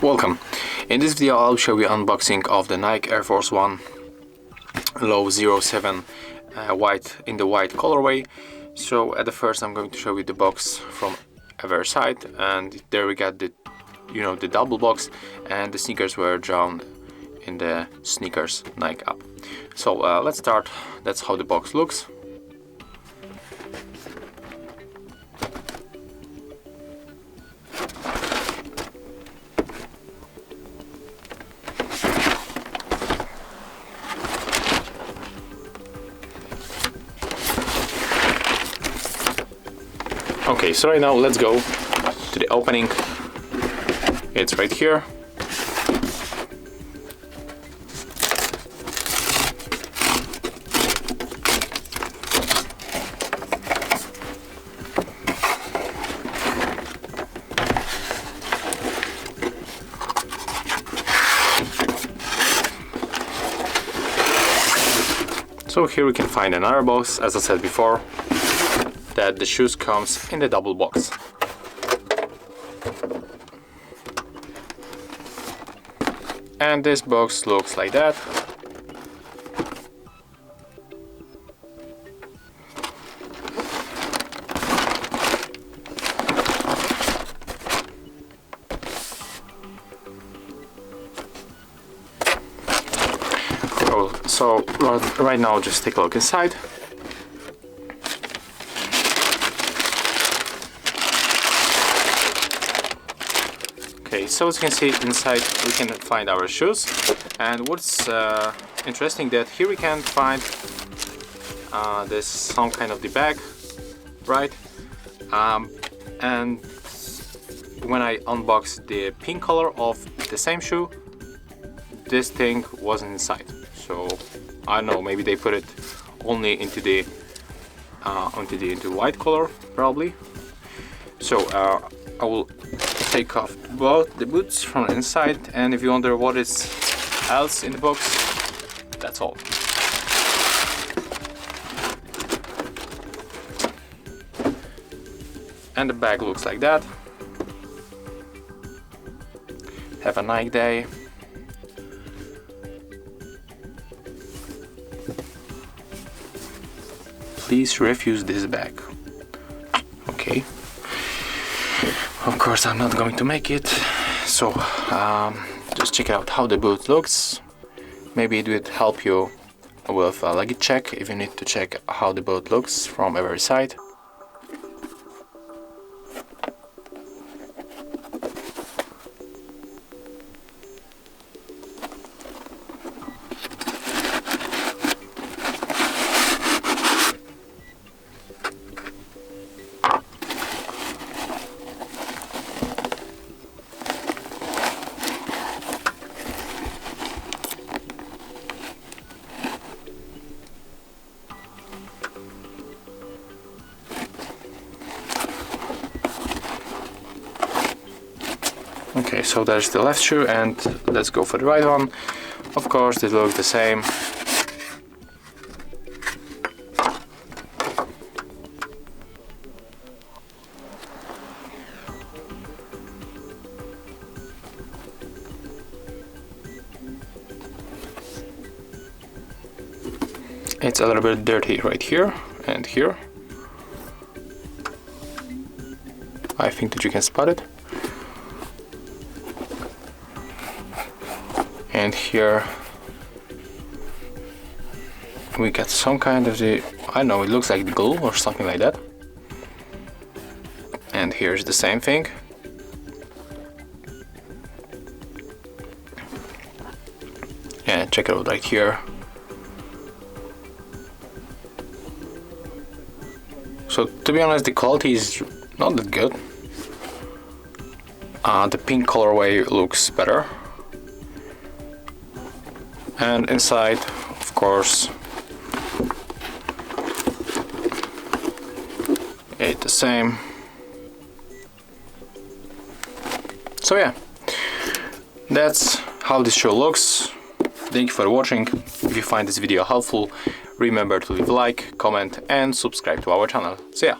Welcome. In this video I'll show you unboxing of the Nike Air Force 1 Low 07 white in the white colorway. So at the first I'm going to show you the box from every side, and there we got the the double box, and the sneakers were drawn in the sneakers Nike app. So let's start. That's how the box looks. Okay, so right now let's go to the opening. It's right here. So here we can find another box, as I said before, that the shoes comes in the double box. And this box looks like that. So right now just take a look inside. Okay, so as you can see inside we can find our shoes, and what's interesting that here we can find this some kind of the bag, right? And when I unboxed the pink color of the same shoe, this thing wasn't inside. So I don't know, maybe they put it only into the into white color probably. So I will take off both the boots from the inside, and if you wonder what is else in the box, that's all. And the bag looks like that. Have a Nike day. Please refuse this bag. Okay. Of course I'm not going to make it. So just check out how the boot looks. Maybe it would help you with a luggage check if you need to check how the boot looks from every side. Okay, so there's the left shoe, and let's go for the right one. Of course, they look the same. It's a little bit dirty right here and here. I think that you can spot it. And here we got some kind of the, I don't know, it looks like glue or something like that. And here's the same thing. Yeah, check it out right here. So to be honest, the quality is not that good. The pink colorway looks better. And inside, of course, it's the same. So yeah, that's how this show looks. Thank you for watching. If you find this video helpful, Remember to leave a like, comment and subscribe to our channel. See ya!